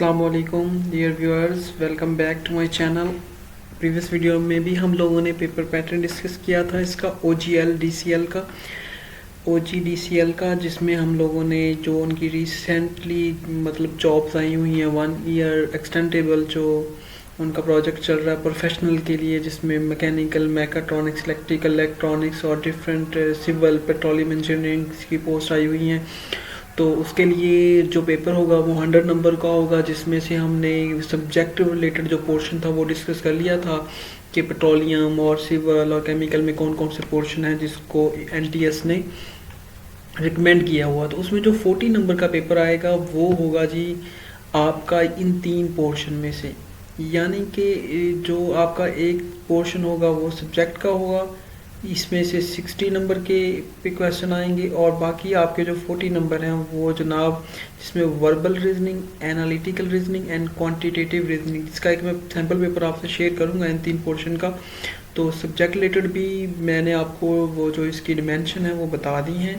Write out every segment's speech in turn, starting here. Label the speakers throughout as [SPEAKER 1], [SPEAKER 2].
[SPEAKER 1] अस्सलाम वालेकुम dear viewers, welcome back to my channel. Previous video में भी हम लोगों ने पेपर पैटर्न डिस्कस किया था इसका OGL का, जिसमें हम लोगों ने जो उनकी रिसेंटली मतलब जॉब्स आई हुई हैं 1 ईयर एक्सटेंडेबल जो उनका प्रोजेक्ट चल रहा है प्रोफेशनल के लिए, जिसमें मैकेनिकल, मैकाट्रॉनिक्स, इलेक्ट्रिकल, इलेक्ट्रॉनिक्स और डिफरेंट सिविल, पेट्रोलियम इंजीनियरिंग की पोस्ट आई हुई हैं। तो उसके लिए जो पेपर होगा वो 100 नंबर का होगा, जिसमें से हमने सब्जेक्ट रिलेटेड जो पोर्शन था वो डिस्कस कर लिया था कि पेट्रोलियम और सिविल और केमिकल में कौन कौन से पोर्शन हैं जिसको NTS ने रिकमेंड किया हुआ। तो उसमें जो 40 नंबर का पेपर आएगा वो होगा जी आपका इन 3 पोर्शन में से, यानी कि जो आपका एक पोर्शन होगा वो सब्जेक्ट का होगा, इसमें से 60 नंबर के पे क्वेश्चन आएंगे, और बाकी आपके जो 40 नंबर हैं वो जनाब जिसमें verbal reasoning, analytical reasoning and quantitative reasoning, इसका एक मैं सैम्पल पेपर आपसे शेयर करूंगा इन 3 पोर्शन का। तो सब्जेक्ट रिलेटेड भी मैंने आपको वो जो इसकी डिमेंशन है वो बता दी हैं,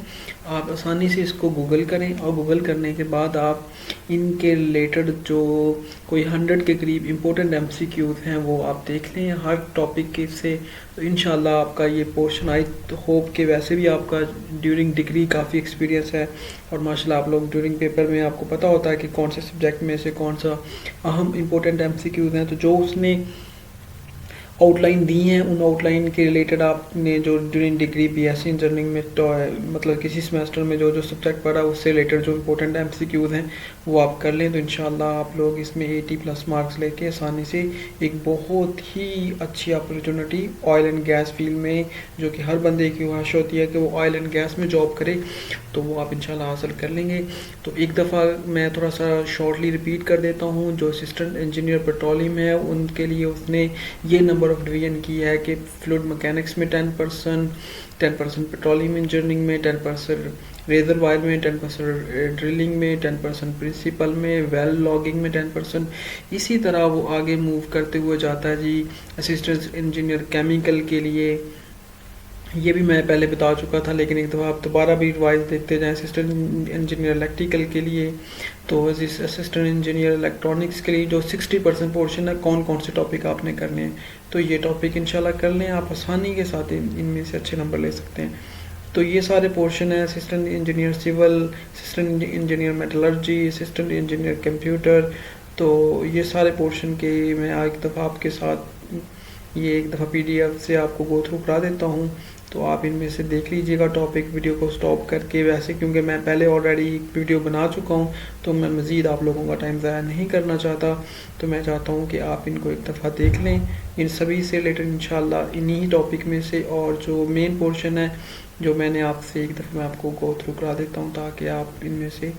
[SPEAKER 1] आप आसानी से इसको गूगल करें, और गूगल करने के बाद आप इनके रिलेटेड जो कोई 100 के करीब इम्पोर्टेंट MCQs हैं वो आप देख लें हर टॉपिक के से। तो इंशाल्लाह आपका ये पोर्शन आई होप कि वैसे भी आपका ड्यूरिंग डिग्री काफ़ी एक्सपीरियंस है, और माशाल्लाह आप लोग ड्यूरिंग पेपर में आपको पता होता है कि कौन से सब्जेक्ट में से कौन सा अहम इम्पोर्टेंट MCQs हैं। तो जो उसने आउटलाइन दी हैं उन आउटलाइन के रिलेटेड आपने जो ड्यूरिंग डिग्री BSc इंजीनियरिंग में तो मतलब किसी सेमेस्टर में जो सब्जेक्ट पढ़ा उससे रिलेटेड जो इंपॉर्टेंट MCQs हैं वो आप कर लें, तो इंशाल्लाह आप लोग इसमें 80+ मार्क्स लेके आसानी से एक बहुत ही अच्छी opportunity oil and gas field में, जो कि हर बंदे की ख्वाहिश होती है कि वो ऑयल एंड गैस में जॉब करे, तो वो आप इंशाल्लाह हासिल कर लेंगे। तो एक दफ़ा मैं थोड़ा सा शॉर्टली रिपीट कर देता हूँ, जो असिस्टेंट इंजीनियर पेट्रोलियम है उनके लिए उसने ये नंबर ऑफ डिवीजन किया है कि फ्लूइड मैकेनिक्स में 10% पेट्रोलियम इंजीनियरिंग में 10%, रेजर वायर में 10%, ड्रिलिंग में 10%, प्रिंसिपल में, वेल लॉगिंग में 10%। इसी तरह वो आगे मूव करते हुए जाता है जी असिस्टेंट इंजीनियर केमिकल के लिए, ये भी मैं पहले बता चुका था लेकिन एक दफ़ा आप दोबारा भी रिवाइज देखते जाएं। असिस्टेंट इंजीनियर इलेक्ट्रिकल के लिए, तो असिस्टेंट इंजीनियर इलेक्ट्रॉनिक्स के लिए जो 60% पोर्शन है कौन कौन से टॉपिक आपने करने हैं, तो ये टॉपिक इंशाल्लाह कर लें, आप आसानी के साथ इनमें से अच्छे नंबर ले सकते हैं। तो ये सारे पोर्शन है assistant engineer civil, assistant engineer metallurgy, assistant engineer computer. तो ये सारे पोर्शन के मैं एक दफ़ा आपके साथ ये एक दफ़ा PDF से आपको गो थ्रू करा देता हूँ, तो आप इनमें से देख लीजिएगा टॉपिक वीडियो को स्टॉप करके। वैसे क्योंकि मैं पहले ऑलरेडी वीडियो बना चुका हूँ तो मैं मज़ीद आप लोगों का टाइम ज़ाया नहीं करना चाहता, तो मैं चाहता हूँ कि आप इनको एक दफ़ा देख लें इन सभी से रिलेटेड इंशाल्लाह इन्हीं टॉपिक में से। और जो मेन पोर्शन है जो मैंने आपसे एक दफ़ा मैं आपको गो थ्रू करा देता हूँ, ताकि आप इनमें से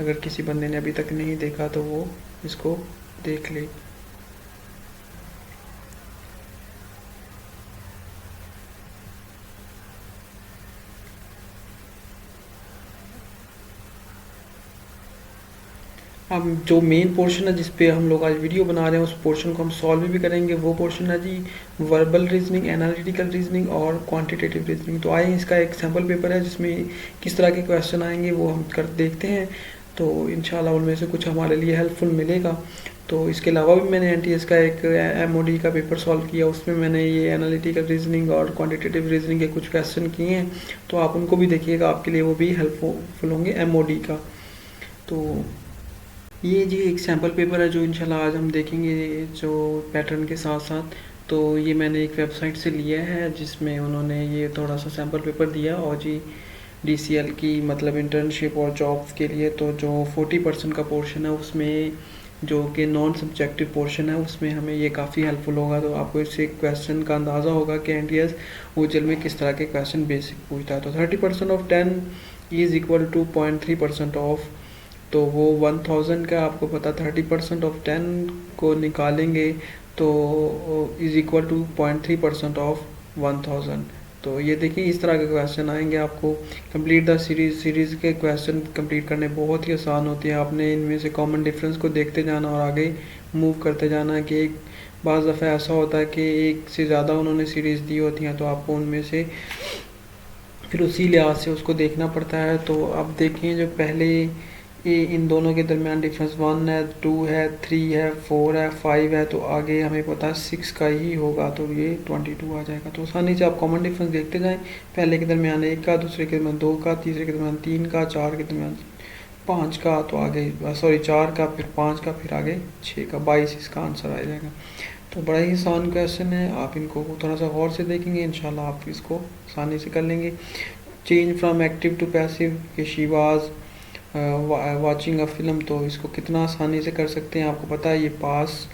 [SPEAKER 1] अगर किसी बंदे ने अभी तक नहीं देखा तो वो इसको देख ले। अब जो मेन पोर्शन है जिस पे हम लोग आज वीडियो बना रहे हैं उस पोर्शन को हम सॉल्व भी करेंगे। वो पोर्शन है जी वर्बल रीजनिंग, एनालिटिकल रीजनिंग और क्वांटिटेटिव रीजनिंग। तो आइए इसका एक सैम्पल पेपर है जिसमें किस तरह के क्वेश्चन आएंगे वो हम कर देखते हैं, तो इंशाल्लाह उनमें से कुछ हमारे लिए हेल्पफुल मिलेगा। तो इसके अलावा भी मैंने NTS का एक MOD का पेपर सॉल्व किया, उसमें मैंने ये एनालिटिकल रीजनिंग और क्वांटिटेटिव रीजनिंग के कुछ क्वेश्चन किए हैं, तो आप उनको भी देखिएगा, आपके लिए वो भी हेल्पफुल होंगे MOD का। तो ये जी एक सैम्पल पेपर है जो इंशाल्लाह आज हम देखेंगे जो पैटर्न के साथ साथ। तो ये मैंने एक वेबसाइट से लिया है जिसमें उन्होंने ये थोड़ा सा सैम्पल पेपर दिया, और जी DCL की मतलब इंटर्नशिप और जॉब्स के लिए। तो जो 40% का पोर्शन है उसमें जो कि नॉन सब्जेक्टिव पोर्शन है उसमें हमें ये काफ़ी हेल्पफुल होगा। तो आपको इससे क्वेश्चन का अंदाज़ा होगा कि NTS OGL में किस तरह के क्वेश्चन बेसिक पूछता है। तो 30% of 10 is equal to 0.3% of, तो वो 1000 का आपको पता 30% ऑफ 10 को निकालेंगे तो इज़ इक्वल टू 0.3% ऑफ 1000। तो ये देखिए इस तरह के क्वेश्चन आएंगे आपको। कंप्लीट द सीरीज़ के क्वेश्चन कंप्लीट करने बहुत ही आसान होते हैं, आपने इनमें से कॉमन डिफरेंस को देखते जाना और आगे मूव करते जाना है कि एक बाज़ दफ़ा ऐसा होता है कि एक से ज़्यादा उन्होंने सीरीज़ दी होती हैं, तो आपको उनमें से फिर उसी लिहाज से उसको देखना पड़ता है। तो अब देखें जो पहले ये इन दोनों के दरमियान डिफरेंस 1 है, 2 है, 3 है, 4 है, 5 है, तो आगे हमें पता है 6 का ही होगा, तो ये 22 आ जाएगा। तो आसानी से आप कॉमन डिफरेंस देखते जाएं, पहले के दरमियान 1 का, दूसरे के दरमियान 2 का, तीसरे के दरमियान 3 का, 4 के दरमियान 5 का, तो आगे सॉरी 4 का, फिर 5 का, फिर आगे 6 का, 22 इसका आंसर आ जाएगा। तो बड़ा ही आसान क्वेश्चन है, आप इनको थोड़ा सा गौर से देखेंगे, इंशाल्लाह आप इसको आसानी से कर लेंगे। Change from active to passive कि she was watching a film, तो इसको कितना आसानी से कर सकते हैं, आपको पता है ये पास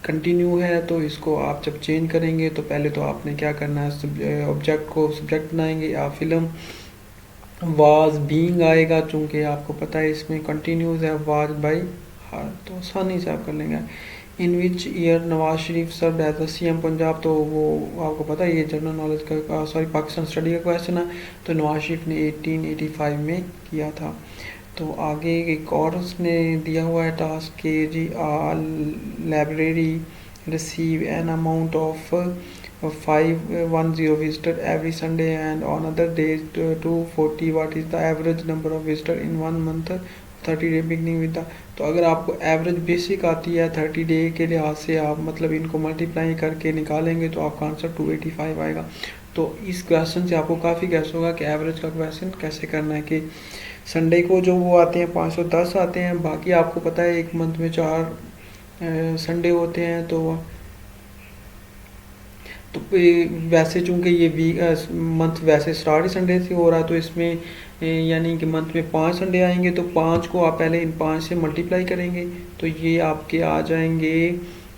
[SPEAKER 1] कंटिन्यू है, तो इसको आप जब चेंज करेंगे तो पहले तो आपने क्या करना है, ऑब्जेक्ट को सब्जेक्ट बनाएंगे, या फिल्म वाज बीइंग आएगा, चूँकि आपको पता है इसमें कंटिन्यूज है वाज बाई हार, तो आसानी से आप कर लेंगे। In which year Nawaz Sharif serve as CM Punjab, तो वो आपको पता है ये जनरल नॉलेज का सॉरी पाकिस्तान स्टडी का क्वेश्चन है, तो नवाज शरीफ ने 1885 में किया था। तो आगे एक और उसने दिया हुआ है टास्क के जी library receive an amount of 510 visitor every Sunday and on other days 240, what is the average number of visitor in 1 month 30 day beginning with the, तो अगर आपको एवरेज बेसिक आती है 30 डे के लिहाज से, आप मतलब इनको मल्टीप्लाई करके निकालेंगे तो आपका आंसर 285 आएगा। तो इस क्वेश्चन से आपको काफ़ी गैस होगा कि एवरेज का क्वेश्चन कैसे करना है, कि संडे को जो वो आते हैं 510 आते हैं, बाकी आपको पता है एक मंथ में 4 संडे होते हैं, तो वैसे चूंकि ये मंथ वैसे स्टार्ट ही संडे से हो रहा है, तो इसमें यानी कि मंथ में 5 संडे आएंगे, तो 5 को आप पहले इन 5 से मल्टीप्लाई करेंगे, तो ये आपके आ जाएंगे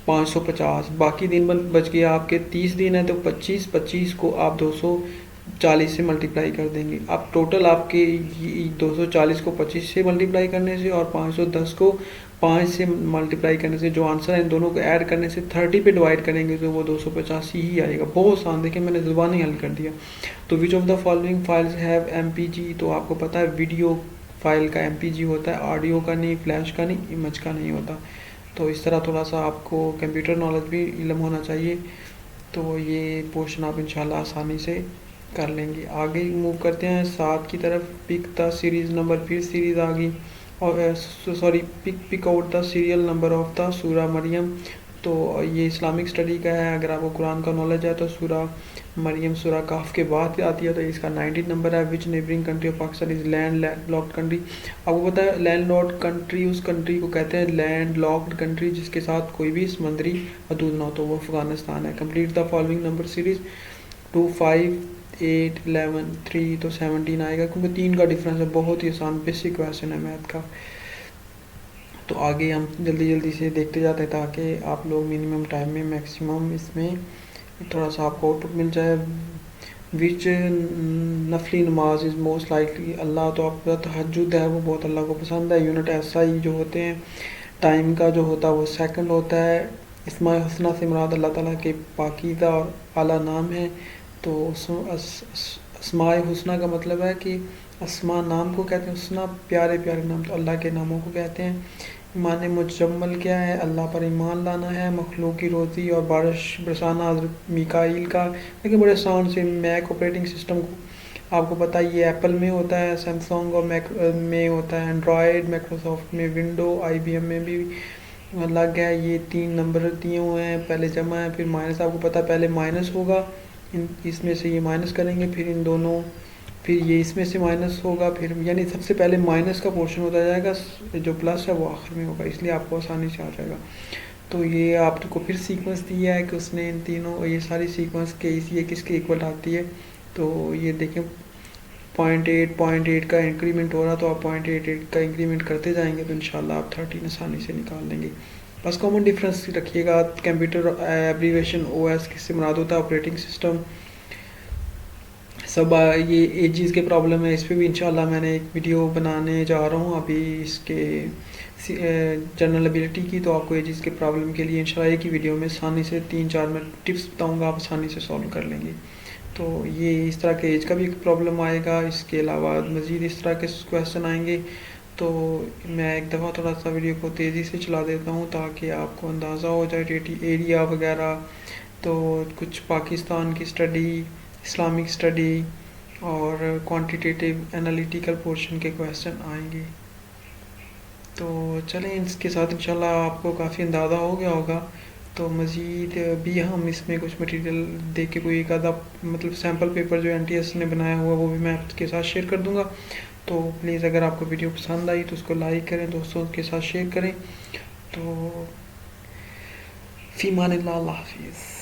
[SPEAKER 1] 550। बाकी दिन बच गए आपके 30 दिन है, तो 25 को आप 240 से मल्टीप्लाई कर देंगे। अब टोटल आपके 240 को 25 से मल्टीप्लाई करने से और 510 को 5 से मल्टीप्लाई करने से, जो आंसर है इन दोनों को ऐड करने से 30 पे डिवाइड करेंगे तो वो 285 ही आएगा। बहुत आसान, देखिए मैंने ज़ुबानी हल कर दिया। तो which of the following files have MPG, तो आपको पता है वीडियो फाइल का MPG होता है, ऑडियो का नहीं, फ्लैश का नहीं, इमेज का नहीं होता। तो इस तरह थोड़ा सा आपको कंप्यूटर नॉलेज भी इल्म होना चाहिए, तो ये पोर्शन आप इंशाल्लाह आसानी से कर लेंगे। आगे मूव करते हैं 7 की तरफ। पिक द सीरीज़ नंबर, फिर सीरीज़ आ गई, और sorry pick out the serial number of the सूरा मरियम, तो ये इस्लामिक स्टडी का है। अगर आपको कुरान का नॉलेज है तो सूरा मरियम सूरा काफ के बाद आती है, तो इसका 19 नंबर है। विच neighbouring country of Pakistan is land locked country, आपको पता है लैंड लॉक्ड कंट्री उस कंट्री को कहते हैं, लैंड लॉक्ड कंट्री जिसके साथ कोई भी समुद्री हदूद ना हो, तो वो अफगानिस्तान है। Complete the following number series 2, 5, 8, 11, 3, तो 17 आएगा, क्योंकि 3 का डिफरेंस है। बहुत ही आसान बेसिक क्वेश्चन है मैथ का। तो आगे हम जल्दी से देखते जाते हैं ताकि आप लोग मिनिमम टाइम में मैक्सिमम इसमें थोड़ा सा आपको आउटपुट मिल जाए। विच नफली नमाज इज़ मोस्ट लाइकली अल्लाह, तो आपका तहज्जुद है वो बहुत अल्लाह को पसंद है। यूनिट SI जो होते हैं टाइम का जो होता है वो सेकंड होता है। इस्माए हुस्ना से मुराद अल्लाह ताला के पाकीज़ा और आला नाम है। तो अस्माए हुस्ना का मतलब है कि अस्मा नाम को कहते हैं, हुस्ना प्यारे प्यारे नाम, तो अल्लाह के नामों को कहते हैं। ईमान मुजम्मल क्या है, अल्लाह पर ईमान लाना है। मखलूक की रोज़ी और बारिश बरसाना हज़रत मिकाईल का, लेकिन बड़े आसान से। मैक ऑपरेटिंग सिस्टम को आपको पता है ये एप्पल में होता है, सैमसंग और मैक में होता है एंड्रॉयड, माइक्रोसॉफ्ट में विंडो, IBM में भी लग गया। ये 3 नंबर दिए हुए हैं, पहले जमा है फिर माइनस, आपको पता है पहले माइनस होगा, इसमें से ये माइनस करेंगे, फिर इन दोनों, फिर ये इसमें से माइनस होगा, फिर यानी सबसे पहले माइनस का पोर्शन होता जाएगा, जो प्लस है वो आखिर में होगा, इसलिए आपको आसानी से आ जाएगा। तो ये आपको फिर सीक्वेंस दिया है कि उसने इन तीनों ये सारी सीक्वेंस के ये किसके इक्वल आती है। तो ये देखें 0.8 का इंक्रीमेंट हो रहा, तो आप 0.88 का इंक्रीमेंट करते जाएंगे तो इंशाल्लाह आप 13 आसानी से निकाल लेंगे। बस कॉमन डिफरेंस रखिएगा। कंप्यूटर एब्रीवेशन OS किससे मुराद होता है, ऑपरेटिंग सिस्टम। सब ये एजीज़ के प्रॉब्लम है, इस पर भी इंशाल्लाह मैंने एक वीडियो बनाने जा रहा हूँ अभी इसके जनरल एबिलिटी की, तो आपको एजीज़ के प्रॉब्लम के लिए इंशाल्लाह एक ही वीडियो में आसानी से 3-4 मैं टिप्स बताऊँगा, आप आसानी से सॉल्व कर लेंगे। तो ये इस तरह के एज का भी एक प्रॉब्लम आएगा, इसके अलावा मज़ीद इस तरह के क्वेश्चन आएंगे। तो मैं एक दफ़ा थोड़ा सा वीडियो को तेज़ी से चला देता हूँ ताकि आपको अंदाज़ा हो जाए एरिया वगैरह। तो कुछ पाकिस्तान की स्टडी, इस्लामिक स्टडी और क्वांटिटेटिव एनालिटिकल पोर्शन के क्वेश्चन आएंगे। तो चलें, इसके साथ इंशाल्लाह आपको काफ़ी अंदाज़ा हो गया होगा। तो मज़ीद भी हम इसमें कुछ मटेरियल दे के कोई एक आधा मतलब सैम्पल पेपर जो NTS ने बनाया हुआ वो भी मैं आपके साथ शेयर कर दूंगा। तो प्लीज़ अगर आपको वीडियो पसंद आई तो उसको लाइक करें, दोस्तों के साथ शेयर करें। तो फ़ी अमानिल्लाह, अल्लाह हाफ़िज़।